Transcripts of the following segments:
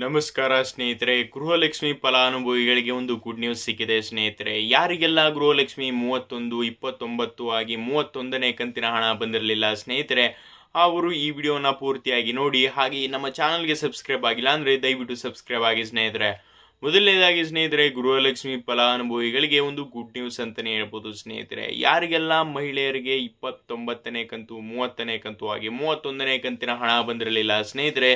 ನಮಸ್ಕಾರ ಸ್ನೇಹಿತರೆ. ಗೃಹಲಕ್ಷ್ಮಿ ಫಲಾನುಭವಿಗಳಿಗೆ ಒಂದು ಗುಡ್ ನ್ಯೂಸ್ ಸಿಕ್ಕಿದೆ ಸ್ನೇಹಿತರೆ. ಯಾರಿಗೆಲ್ಲ ಗೃಹಲಕ್ಷ್ಮಿ 31, 29 ಆಗಿ 31ನೇ ಕಂತಿನ ಹಣ ಬಂದಿರಲಿಲ್ಲ ಸ್ನೇಹಿತರೆ, ಅವರು ಈ ವಿಡಿಯೋನ ಪೂರ್ತಿಯಾಗಿ ನೋಡಿ. ಹಾಗೆ ನಮ್ಮ ಚಾನಲ್ಗೆ ಸಬ್ಸ್ಕ್ರೈಬ್ ಆಗಿಲ್ಲ ಅಂದರೆ ದಯವಿಟ್ಟು ಸಬ್ಸ್ಕ್ರೈಬ್ ಆಗಿ ಸ್ನೇಹಿತರೆ. ಮೊದಲನೇದಾಗಿ ಸ್ನೇಹಿತರೆ, ಗೃಹಲಕ್ಷ್ಮಿ ಫಲಾನುಭವಿಗಳಿಗೆ ಒಂದು ಗುಡ್ ನ್ಯೂಸ್ ಅಂತಲೇ ಹೇಳ್ಬೋದು ಸ್ನೇಹಿತರೆ. ಯಾರಿಗೆಲ್ಲ ಮಹಿಳೆಯರಿಗೆ 29ನೇ ಕಂತು, 30ನೇ ಕಂತು ಹಾಗೆ 31ನೇ ಕಂತಿನ ಹಣ ಬಂದಿರಲಿಲ್ಲ ಸ್ನೇಹಿತರೆ,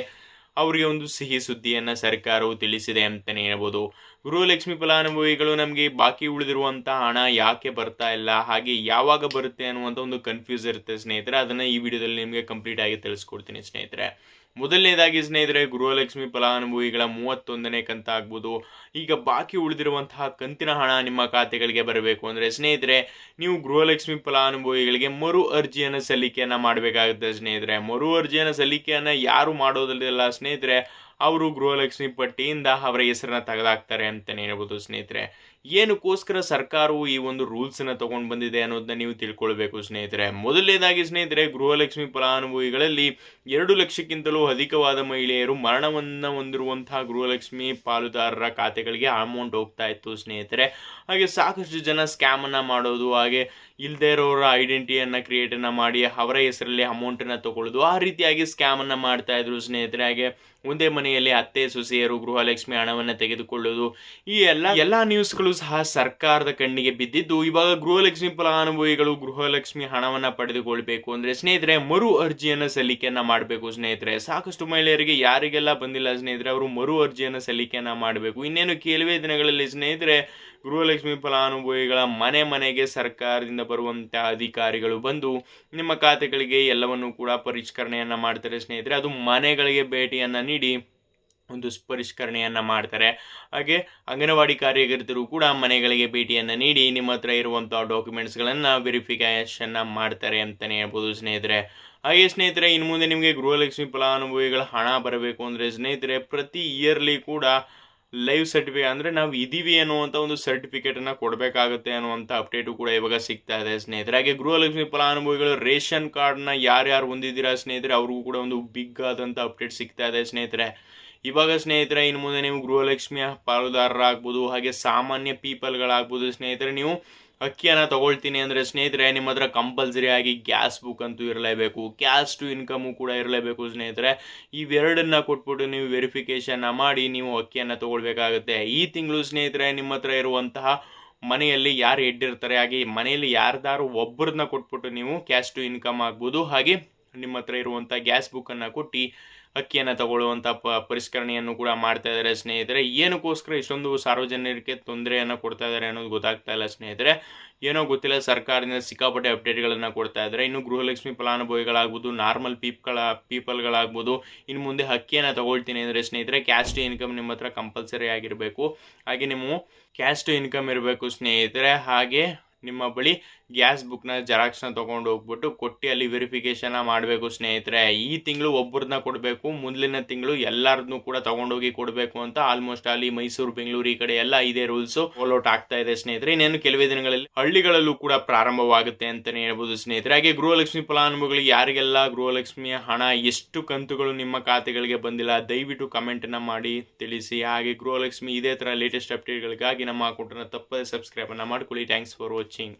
ಅವರಿಗೆ ಒಂದು ಸಿಹಿ ಸುದ್ದಿಯನ್ನು ಸರ್ಕಾರವು ತಿಳಿಸಿದೆ ಅಂತಲೇ ಹೇಳ್ಬೋದು. ಗೃಹಲಕ್ಷ್ಮಿ ಫಲಾನುಭವಿಗಳು ನಮಗೆ ಬಾಕಿ ಉಳಿದಿರುವಂಥ ಹಣ ಯಾಕೆ ಬರ್ತಾ ಇಲ್ಲ, ಹಾಗೆ ಯಾವಾಗ ಬರುತ್ತೆ ಅನ್ನುವಂಥ ಒಂದು ಕನ್ಫ್ಯೂಸ್ ಇರುತ್ತೆ ಸ್ನೇಹಿತರೆ. ಅದನ್ನು ಈ ವಿಡಿಯೋದಲ್ಲಿ ನಿಮಗೆ ಕಂಪ್ಲೀಟ್ ಆಗಿ ತಿಳಿಸ್ಕೊಡ್ತೀನಿ ಸ್ನೇಹಿತರೆ. ಮೊದಲನೇದಾಗಿ ಸ್ನೇಹಿತರೆ, ಗೃಹಲಕ್ಷ್ಮಿ ಫಲಾನುಭವಿಗಳ 31ನೇ ಕಂತು ಆಗ್ಬೋದು, ಈಗ ಬಾಕಿ ಉಳಿದಿರುವಂತಹ ಕಂತಿನ ಹಣ ನಿಮ್ಮ ಖಾತೆಗಳಿಗೆ ಬರಬೇಕು ಅಂದರೆ ಸ್ನೇಹಿತರೆ, ನೀವು ಗೃಹಲಕ್ಷ್ಮಿ ಫಲಾನುಭವಿಗಳಿಗೆ ಮರು ಅರ್ಜಿಯನ್ನು ಸಲ್ಲಿಕೆಯನ್ನು ಮಾಡಬೇಕಾಗುತ್ತೆ ಸ್ನೇಹಿತರೆ. ಮರು ಅರ್ಜಿಯನ್ನು ಸಲ್ಲಿಕೆಯನ್ನು ಯಾರು ಮಾಡೋದಿಲ್ಲ ಸ್ನೇಹಿತರೆ, ಅವರು ಗೃಹಲಕ್ಷ್ಮಿ ಪಟ್ಟಿಯಿಂದ ಅವರ ಹೆಸರನ್ನ ತೆಗೆದಾಕ್ತಾರೆ ಅಂತಲೇ ಹೇಳ್ಬೋದು ಸ್ನೇಹಿತರೆ. ಏನಕ್ಕೋಸ್ಕರ ಸರ್ಕಾರವು ಈ ಒಂದು ರೂಲ್ಸನ್ನು ತಗೊಂಡು ಬಂದಿದೆ ಅನ್ನೋದನ್ನ ನೀವು ತಿಳ್ಕೊಳ್ಬೇಕು ಸ್ನೇಹಿತರೆ. ಮೊದಲನೇದಾಗಿ ಸ್ನೇಹಿತರೆ, ಗೃಹಲಕ್ಷ್ಮಿ ಫಲಾನುಭವಿಗಳಲ್ಲಿ 2 ಲಕ್ಷಕ್ಕಿಂತಲೂ ಅಧಿಕವಾದ ಮಹಿಳೆಯರು ಮರಣವನ್ನು ಹೊಂದಿರುವಂತಹ ಗೃಹಲಕ್ಷ್ಮಿ ಪಾಲುದಾರರ ಖಾತೆಗಳಿಗೆ ಅಮೌಂಟ್ ಹೋಗ್ತಾ ಇತ್ತು ಸ್ನೇಹಿತರೆ. ಹಾಗೆ ಸಾಕಷ್ಟು ಜನ ಸ್ಕ್ಯಾಮನ್ನು ಮಾಡೋದು, ಹಾಗೆ ಇಲ್ಲದೇ ಇರೋರ ಐಡೆಂಟಿಟಿಯನ್ನು ಕ್ರಿಯೇಟನ್ನು ಮಾಡಿ ಅವರ ಹೆಸರಲ್ಲಿ ಅಮೌಂಟನ್ನು ತಗೊಳ್ಳೋದು, ಆ ರೀತಿಯಾಗಿ ಸ್ಕ್ಯಾಮನ್ನು ಮಾಡ್ತಾ ಇದ್ರು ಸ್ನೇಹಿತರೆ. ಹಾಗೆ ಒಂದೇ ಮನೆಯಲ್ಲಿ ಅತ್ತೆ ಸೊಸೆಯರು ಗೃಹಲಕ್ಷ್ಮಿ ಹಣವನ್ನು ತೆಗೆದುಕೊಳ್ಳೋದು, ಈ ಎಲ್ಲ ನ್ಯೂಸ್ಗಳು ಸಹ ಸರ್ಕಾರದ ಕಣ್ಣಿಗೆ ಬಿದ್ದಿದ್ದು, ಇವಾಗ ಗೃಹಲಕ್ಷ್ಮಿ ಫಲಾನುಭವಿಗಳು ಗೃಹಲಕ್ಷ್ಮಿ ಹಣವನ್ನು ಪಡೆದುಕೊಳ್ಬೇಕು ಅಂದರೆ ಸ್ನೇಹಿತರೆ, ಮರು ಅರ್ಜಿಯನ್ನು ಸಲ್ಲಿಕೆಯನ್ನು ಮಾಡಬೇಕು ಸ್ನೇಹಿತರೆ. ಸಾಕಷ್ಟು ಮಹಿಳೆಯರಿಗೆ ಯಾರಿಗೆಲ್ಲ ಬಂದಿಲ್ಲ ಸ್ನೇಹಿತರೆ, ಅವರು ಮರು ಅರ್ಜಿಯನ್ನು ಸಲ್ಲಿಕೆಯನ್ನು ಮಾಡಬೇಕು. ಇನ್ನೇನು ಕೆಲವೇ ದಿನಗಳಲ್ಲಿ ಸ್ನೇಹಿತರೆ, ಗೃಹಲಕ್ಷ್ಮಿ ಫಲಾನುಭವಿಗಳ ಮನೆಗೆ ಸರ್ಕಾರದಿಂದ ಬರುವಂತಹ ಅಧಿಕಾರಿಗಳು ಬಂದು ನಿಮ್ಮ ಖಾತೆಗಳಿಗೆ ಎಲ್ಲವನ್ನು ಕೂಡ ಪರಿಷ್ಕರಣೆಯನ್ನು ಮಾಡ್ತಾರೆ ಸ್ನೇಹಿತರೆ. ಅದು ಮನೆಗಳಿಗೆ ಭೇಟಿಯನ್ನು ನೀಡಿ ಒಂದು ಪರಿಷ್ಕರಣೆಯನ್ನು ಮಾಡ್ತಾರೆ. ಹಾಗೆ ಅಂಗನವಾಡಿ ಕಾರ್ಯಕರ್ತರು ಕೂಡ ಮನೆಗಳಿಗೆ ಭೇಟಿಯನ್ನು ನೀಡಿ ನಿಮ್ಮ ಹತ್ರ ಇರುವಂಥ ಡಾಕ್ಯುಮೆಂಟ್ಸ್ಗಳನ್ನು ವೆರಿಫಿಕೇಷನ್ನ ಮಾಡ್ತಾರೆ ಅಂತಲೇ ಹೇಳ್ಬೋದು ಸ್ನೇಹಿತರೆ. ಹಾಗೆ ಸ್ನೇಹಿತರೆ, ಇನ್ನು ಮುಂದೆ ನಿಮಗೆ ಗೃಹಲಕ್ಷ್ಮಿ ಫಲಾನುಭವಿಗಳ ಹಣ ಬರಬೇಕು ಅಂದರೆ ಸ್ನೇಹಿತರೆ, ಪ್ರತಿ ಇಯರ್ಲಿ ಕೂಡ ಲೈವ್ ಸರ್ಟಿಫಿಕೇಟ್ ಅಂದರೆ ನಾವು ಇದೀವಿ ಅನ್ನುವಂಥ ಒಂದು ಸರ್ಟಿಫಿಕೇಟನ್ನು ಕೊಡಬೇಕಾಗುತ್ತೆ ಅನ್ನುವಂಥ ಅಪ್ಡೇಟು ಕೂಡ ಇವಾಗ ಸಿಗ್ತಾ ಇದೆ ಸ್ನೇಹಿತರೆ. ಹಾಗೆ ಗೃಹಲಕ್ಷ್ಮಿ ಫಲಾನುಭವಿಗಳು ರೇಷನ್ ಕಾರ್ಡ್ನ ಯಾರ್ಯಾರು ಹೊಂದಿದ್ದೀರಾ ಸ್ನೇಹಿತರೆ, ಅವ್ರಿಗೂ ಕೂಡ ಒಂದು ಬಿಗ್ ಆದಂಥ ಅಪ್ಡೇಟ್ ಸಿಗ್ತಾ ಇದೆ ಸ್ನೇಹಿತರೆ. ಇವಾಗ ಸ್ನೇಹಿತರೆ, ಇನ್ನು ಮುಂದೆ ನೀವು ಗೃಹಲಕ್ಷ್ಮಿಯ ಪಾಲುದಾರರಾಗ್ಬೋದು, ಹಾಗೆ ಸಾಮಾನ್ಯ ಪೀಪಲ್ಗಳಾಗ್ಬೋದು ಸ್ನೇಹಿತರೆ, ನೀವು ಅಕ್ಕಿಯನ್ನು ತಗೊಳ್ತೀನಿ ಅಂದರೆ ಸ್ನೇಹಿತರೆ, ನಿಮ್ಮ ಹತ್ರ ಕಂಪಲ್ಸರಿ ಆಗಿ ಗ್ಯಾಸ್ ಬುಕ್ ಅಂತೂ ಇರಲೇಬೇಕು, ಕ್ಯಾಶ್ ಟು ಇನ್ಕಮು ಕೂಡ ಇರಲೇಬೇಕು ಸ್ನೇಹಿತರೆ. ಇವೆರಡನ್ನ ಕೊಟ್ಬಿಟ್ಟು ನೀವು ವೆರಿಫಿಕೇಷನ್ನ ಮಾಡಿ ನೀವು ಅಕ್ಕಿಯನ್ನು ತಗೊಳ್ಬೇಕಾಗುತ್ತೆ. ಈ ತಿಂಗಳು ಸ್ನೇಹಿತರೆ, ನಿಮ್ಮ ಹತ್ರ ಇರುವಂತಹ ಮನೆಯಲ್ಲಿ ಯಾರು ಹೆಡ್ ಇರ್ತಾರೆ, ಹಾಗೆ ಮನೆಯಲ್ಲಿ ಯಾರ್ದಾರು ಒಬ್ಬರನ್ನ ಕೊಟ್ಬಿಟ್ಟು ನೀವು ಕ್ಯಾಶ್ ಟು ಇನ್ಕಮ್ ಆಗ್ಬೋದು, ಹಾಗೆ ನಿಮ್ಮ ಹತ್ರ ಇರುವಂಥ ಗ್ಯಾಸ್ ಬುಕ್ಕನ್ನು ಕೊಟ್ಟು ಅಕ್ಕಿಯನ್ನು ತಗೊಳ್ಳುವಂಥ ಪರಿಷ್ಕರಣೆಯನ್ನು ಕೂಡ ಮಾಡ್ತಾ ಇದ್ದಾರೆ ಸ್ನೇಹಿತರೆ. ಏನಕ್ಕೋಸ್ಕರ ಇಷ್ಟೊಂದು ಸಾರ್ವಜನಿಕರಿಗೆ ತೊಂದರೆಯನ್ನು ಕೊಡ್ತಾ ಇದ್ದಾರೆ ಅನ್ನೋದು ಗೊತ್ತಾಗ್ತಾ ಇಲ್ಲ ಸ್ನೇಹಿತರೆ. ಏನೋ ಗೊತ್ತಿಲ್ಲ, ಸರ್ಕಾರದಿಂದ ಸಿಕ್ಕಾಪಟ್ಟೆ ಅಪ್ಡೇಟ್ಗಳನ್ನು ಕೊಡ್ತಾ ಇದ್ದಾರೆ. ಇನ್ನು ಗೃಹಲಕ್ಷ್ಮಿ ಫಲಾನುಭವಿಗಳಾಗ್ಬೋದು, ನಾರ್ಮಲ್ ಪೀಪಲ್ಗಳಾಗ್ಬೋದು, ಇನ್ನು ಮುಂದೆ ಅಕ್ಕಿಯನ್ನು ತಗೊಳ್ತೀನಿ ಅಂದರೆ ಸ್ನೇಹಿತರೆ, ಕ್ಯಾಶ್ ಟು ಇನ್ಕಮ್ ನಿಮ್ಮ ಹತ್ರ ಕಂಪಲ್ಸರಿ ಆಗಿರಬೇಕು. ಹಾಗೆ ನೀವು ಕ್ಯಾಶ್ ಟು ಇನ್ಕಮ್ ಇರಬೇಕು ಸ್ನೇಹಿತರೆ. ಹಾಗೆ ನಿಮ್ಮ ಬಳಿ ಗ್ಯಾಸ್ ಬುಕ್ನ ಜೆರಾಕ್ಸ್ನ ತೊಗೊಂಡು ಹೋಗ್ಬಿಟ್ಟು ಕೊಟ್ಟು ಅಲ್ಲಿ ವೆರಿಫಿಕೇಷನ್ನ ಮಾಡಬೇಕು ಸ್ನೇಹಿತರೆ. ಈ ತಿಂಗಳು ಒಬ್ಬರನ್ನ ಕೊಡಬೇಕು, ಮುಂದಿನ ತಿಂಗಳು ಎಲ್ಲರನ್ನೂ ಕೂಡ ತೊಗೊಂಡೋಗಿ ಕೊಡಬೇಕು ಅಂತ ಆಲ್ಮೋಸ್ಟ್ ಅಲ್ಲಿ ಮೈಸೂರು, ಬೆಂಗಳೂರು ಈ ಕಡೆ ಎಲ್ಲ ಇದೇ ರೂಲ್ಸು ಫಾಲೋಟ್ ಆಗ್ತಾ ಇದೆ ಸ್ನೇಹಿತರೆ. ಇನ್ನೇನು ಕೆಲವೇ ದಿನಗಳಲ್ಲಿ ಹಳ್ಳಿಗಳಲ್ಲೂ ಕೂಡ ಪ್ರಾರಂಭವಾಗುತ್ತೆ ಅಂತಲೇ ಹೇಳ್ಬೋದು ಸ್ನೇಹಿತರೆ. ಹಾಗೆ ಗೃಹಲಕ್ಷ್ಮಿ ಫಲಾನುಭವಿಗಳಿಗೆ ಯಾರಿಗೆಲ್ಲ ಗೃಹಲಕ್ಷ್ಮಿಯ ಹಣ ಎಷ್ಟು ಕಂತುಗಳು ನಿಮ್ಮ ಖಾತೆಗಳಿಗೆ ಬಂದಿಲ್ಲ, ದಯವಿಟ್ಟು ಕಮೆಂಟನ್ನು ಮಾಡಿ ತಿಳಿಸಿ. ಹಾಗೆ ಗೃಹಲಕ್ಷ್ಮಿ ಇದೇ ಥರ ಲೇಟೆಸ್ಟ್ ಅಪ್ಡೇಟ್ಗಳಿಗಾಗಿ ನಮ್ಮ ಅಕೌಂಟನ್ನು ತಪ್ಪದೆ ಸಬ್ಸ್ಕ್ರೈಬನ್ನು ಮಾಡ್ಕೊಳ್ಳಿ. Thanks for watching.